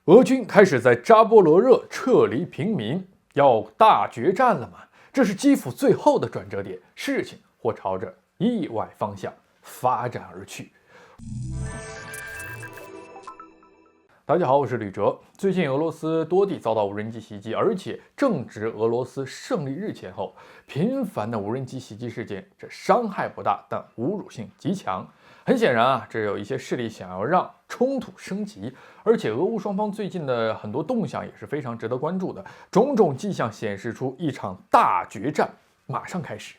俄军开始在扎波罗热撤离平民，要大决战了吗？这是基辅最后的转折点，事情或朝着意外方向发展而去。大家好，我是吕哲。最近俄罗斯多地遭到无人机袭击，而且正值俄罗斯胜利日前后，频繁的无人机袭击事件，这伤害不大，但侮辱性极强。很显然啊，这有一些势力想要让冲突升级，而且俄乌双方最近的很多动向也是非常值得关注的，种种迹象显示出一场大决战马上开始。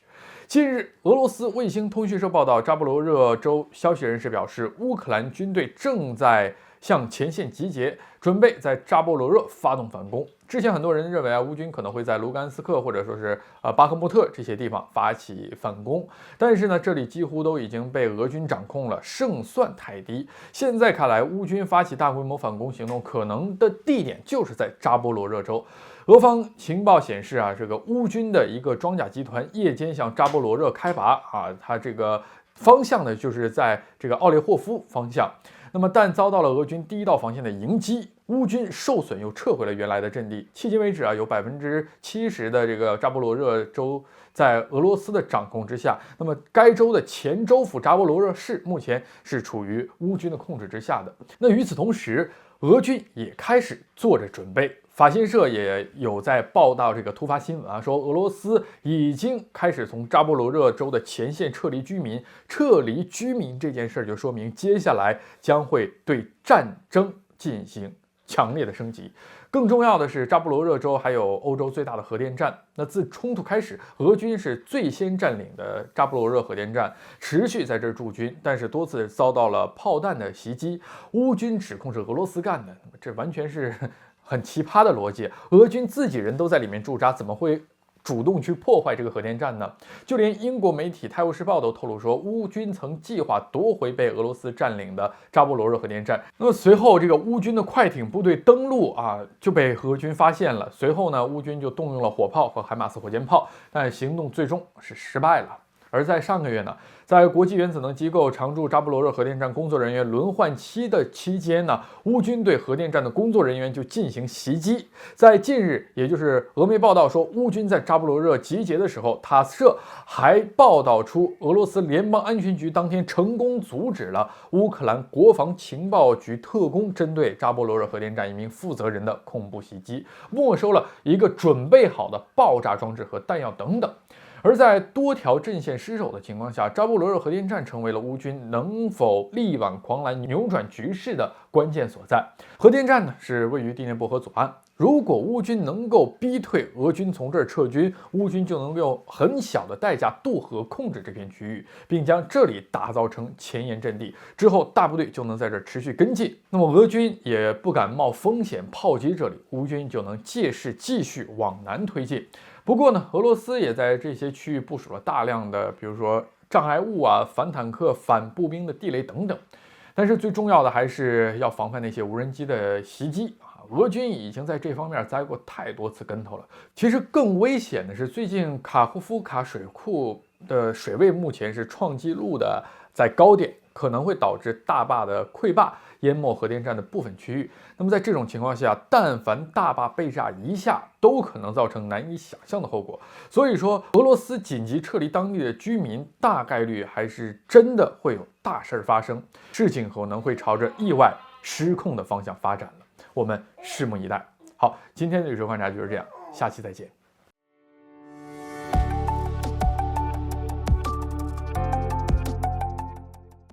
近日，俄罗斯卫星通讯社报道，扎波罗热州消息人士表示，乌克兰军队正在向前线集结，准备在扎波罗热发动反攻。之前很多人认为乌军可能会在卢甘斯克或者说是巴赫穆特这些地方发起反攻，但是呢，这里几乎都已经被俄军掌控了，胜算太低。现在看来，乌军发起大规模反攻行动可能的地点就是在扎波罗热州。俄方情报显示这个乌军的一个装甲集团夜间向扎波罗热开拔它这个方向呢就是在这个奥列霍夫方向。那么，但遭到了俄军第一道防线的迎击，乌军受损又撤回了原来的阵地。迄今为止有70%的这个扎波罗热州在俄罗斯的掌控之下。那么，该州的前州府扎波罗热市目前是处于乌军的控制之下的。那与此同时，俄军也开始做着准备。法新社也有在报道这个突发新闻说俄罗斯已经开始从扎波罗热州的前线撤离居民。撤离居民这件事就说明接下来将会对战争进行强烈的升级。更重要的是，扎波罗热州还有欧洲最大的核电站。那自冲突开始，俄军是最先占领的扎波罗热核电站，持续在这儿驻军，但是多次遭到了炮弹的袭击。乌军指控是俄罗斯干的，这完全是很奇葩的逻辑。俄军自己人都在里面驻扎，怎么会主动去破坏这个核电站呢？就连英国媒体《泰晤士报》都透露说，乌军曾计划夺回被俄罗斯占领的扎波罗热核电站。那么随后，这个乌军的快艇部队登陆就被俄军发现了。随后呢，乌军就动用了火炮和海马斯火箭炮，但行动最终是失败了。而在上个月呢，在国际原子能机构常驻扎波罗热核电站工作人员轮换期的期间呢，乌军对核电站的工作人员就进行袭击。在近日，也就是俄媒报道说，乌军在扎波罗热集结的时候，塔斯社还报道出俄罗斯联邦安全局当天成功阻止了乌克兰国防情报局特工针对扎波罗热核电站一名负责人的恐怖袭击，没收了一个准备好的爆炸装置和弹药等等。而在多条阵线失守的情况下，扎波罗热核电站成为了乌军能否力挽狂澜、扭转局势的关键所在。核电站呢是位于第聂伯河左岸，如果乌军能够逼退俄军从这儿撤军，乌军就能够用很小的代价渡河控制这片区域，并将这里打造成前沿阵地。之后大部队就能在这儿持续跟进，那么俄军也不敢冒风险炮击这里，乌军就能借势继续往南推进。不过呢，俄罗斯也在这些区域部署了大量的，比如说障碍物反坦克、反步兵的地雷等等。但是最重要的还是要防范那些无人机的袭击俄军已经在这方面栽过太多次跟头了。其实更危险的是，最近卡库夫卡水库的水位目前是创纪录的在高点，可能会导致大坝的溃坝，淹没核电站的部分区域。那么在这种情况下，但凡大坝被炸一下，都可能造成难以想象的后果。所以说，俄罗斯紧急撤离当地的居民，大概率还是真的会有大事发生，事情可能会朝着意外失控的方向发展了。我们拭目以待。好，今天的宇宙观察就是这样，下期再见。